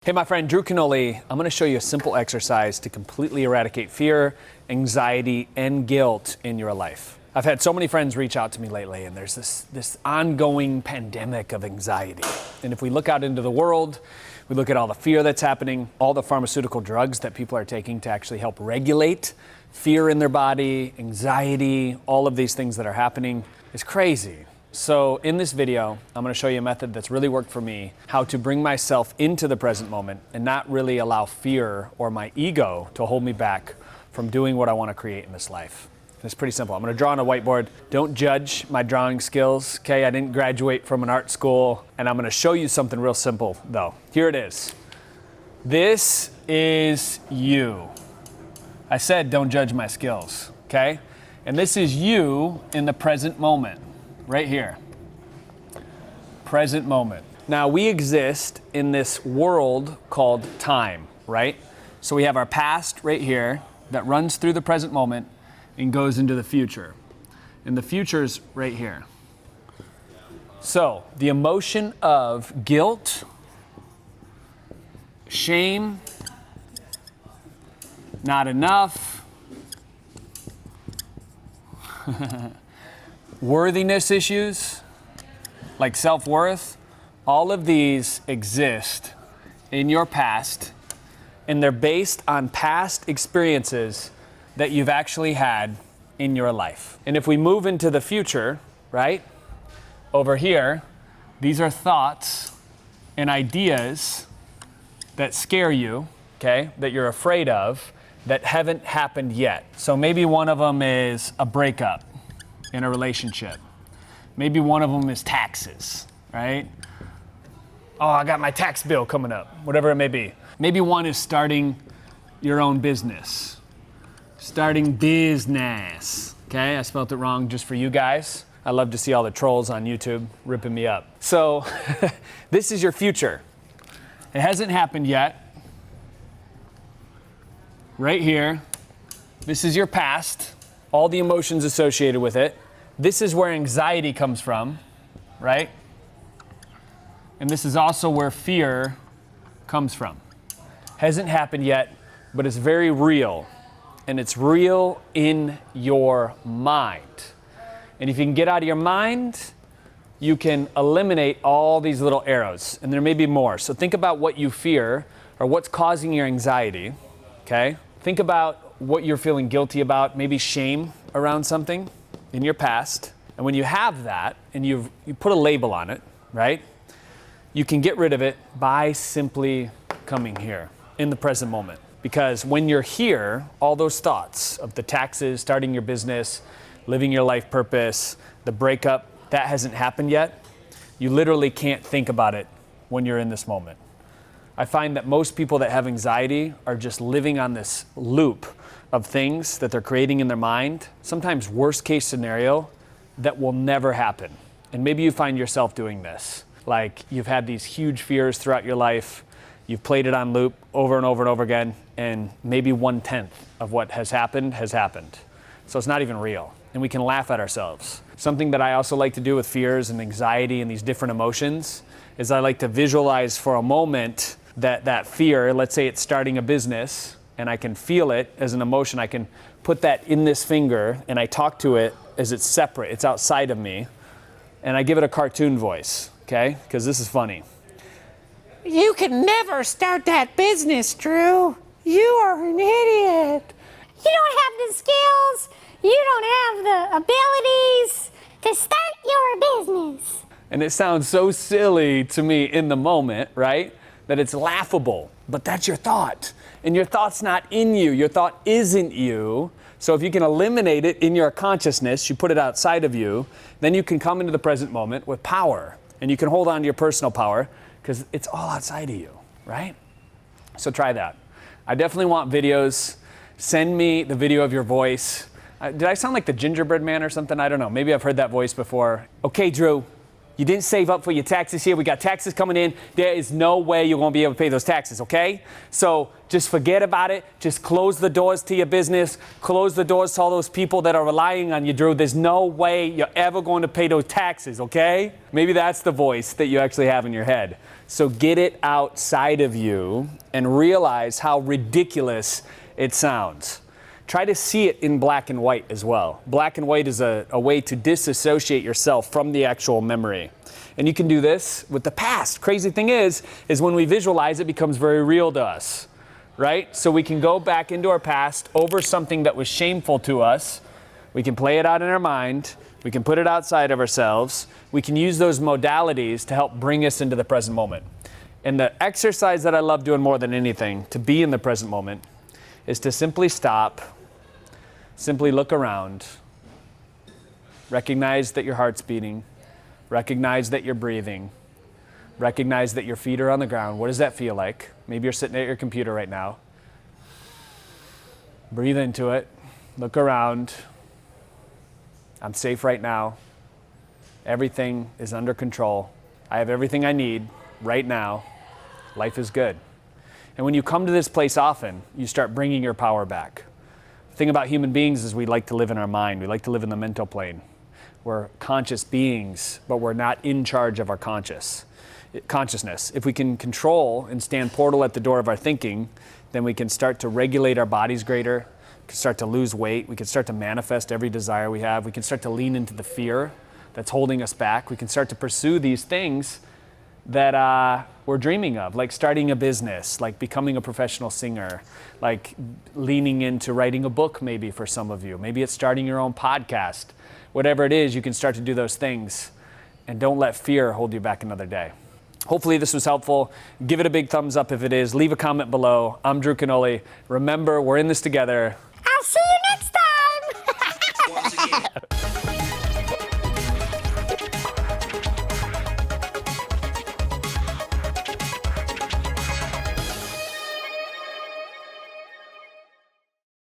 Hey, my friend Drew Canoli, I'm going to show you a simple exercise to completely eradicate fear, anxiety, and guilt in your life. I've had so many friends reach out to me lately, and there's this ongoing pandemic of anxiety. And if we look out into the world, we look at all the fear that's happening, all the pharmaceutical drugs that people are taking to actually help regulate fear in their body, anxiety, all of these things that are happening is crazy. So in this video, I'm going to show you a method that's really worked for me, how to bring myself into the present moment and not really allow fear or my ego to hold me back from doing what I want to create in this life. And it's pretty simple. I'm going to draw on a whiteboard. Don't judge my drawing skills, okay? I didn't graduate from an art school, and I'm going to show you something real simple, though. Here it is. This is you. I said don't judge my skills, okay? And this is you in the present moment. Right here, present moment. Now we exist in this world called time, right? So we have our past right here that runs through the present moment and goes into the future. And the future's right here. So the emotion of guilt, shame, not enough, worthiness issues, like self-worth, all of these exist in your past, and they're based on past experiences that you've actually had in your life. And if we move into the future, right, over here, these are thoughts and ideas that scare you, okay, that you're afraid of, that haven't happened yet. So maybe one of them is a breakup in a relationship. Maybe one of them is taxes, right? Oh, I got my tax bill coming up, whatever it may be. Maybe one is starting your own business. Starting business, okay? I spelled it wrong just for you guys. I love to see all the trolls on YouTube ripping me up. So this is your future. It hasn't happened yet. Right here, this is your past. All the emotions associated with it. This is where anxiety comes from, right? And this is also where fear comes from. Hasn't happened yet, but it's very real. And it's real in your mind. And if you can get out of your mind, you can eliminate all these little arrows. And there may be more. So think about what you fear or what's causing your anxiety, okay? Think about what you're feeling guilty about, maybe shame around something in your past. And when you have that and you put a label on it, right? You can get rid of it by simply coming here in the present moment. Because when you're here, all those thoughts of the taxes, starting your business, living your life purpose, the breakup, that hasn't happened yet. You literally can't think about it when you're in this moment. I find that most people that have anxiety are just living on this loop of things that they're creating in their mind, sometimes worst case scenario, that will never happen. And maybe you find yourself doing this. Like you've had these huge fears throughout your life, you've played it on loop over and over and over again, and maybe 1/10 of what has happened has happened. So it's not even real, and we can laugh at ourselves. Something that I also like to do with fears and anxiety and these different emotions is I like to visualize for a moment that fear, let's say it's starting a business, and I can feel it as an emotion. I can put that in this finger and I talk to it as it's separate, it's outside of me, and I give it a cartoon voice, okay? Because this is funny. You can never start that business, Drew. You are an idiot. You don't have the skills, you don't have the abilities to start your business. And it sounds so silly to me in the moment, right? That it's laughable, but that's your thought. And your thought's not in you. Your thought isn't you. So if you can eliminate it in your consciousness, you put it outside of you, then you can come into the present moment with power. And you can hold on to your personal power because it's all outside of you, right? So try that. I definitely want videos. Send me the video of your voice. Did I sound like the gingerbread man or something? I don't know. Maybe I've heard that voice before. Okay, Drew. You didn't save up for your taxes here. We got taxes coming in. There is no way you're going to be able to pay those taxes, okay? So just forget about it. Just close the doors to your business. Close the doors to all those people that are relying on you, Drew. There's no way you're ever going to pay those taxes, okay? Maybe that's the voice that you actually have in your head. So get it outside of you and realize how ridiculous it sounds. Try to see it in black and white as well. Black and white is a way to disassociate yourself from the actual memory. And you can do this with the past. Crazy thing is when we visualize, it becomes very real to us, right? So we can go back into our past over something that was shameful to us. We can play it out in our mind. We can put it outside of ourselves. We can use those modalities to help bring us into the present moment. And the exercise that I love doing more than anything to be in the present moment is to simply stop, simply look around, recognize that your heart's beating, recognize that you're breathing, recognize that your feet are on the ground. What does that feel like? Maybe you're sitting at your computer right now. Breathe into it, look around. I'm safe right now. Everything is under control. I have everything I need right now. Life is good. And when you come to this place often, you start bringing your power back. The thing about human beings is we like to live in our mind. We like to live in the mental plane. We're conscious beings, but we're not in charge of our consciousness. If we can control and stand portal at the door of our thinking, then we can start to regulate our bodies greater. We can start to lose weight. We can start to manifest every desire we have. We can start to lean into the fear that's holding us back. We can start to pursue these things that we're dreaming of, like starting a business, like becoming a professional singer, like leaning into writing a book maybe for some of you. Maybe it's starting your own podcast. Whatever it is, you can start to do those things. And don't let fear hold you back another day. Hopefully this was helpful. Give it a big thumbs up if it is. Leave a comment below. I'm Drew Canoli. Remember, we're in this together. I'll see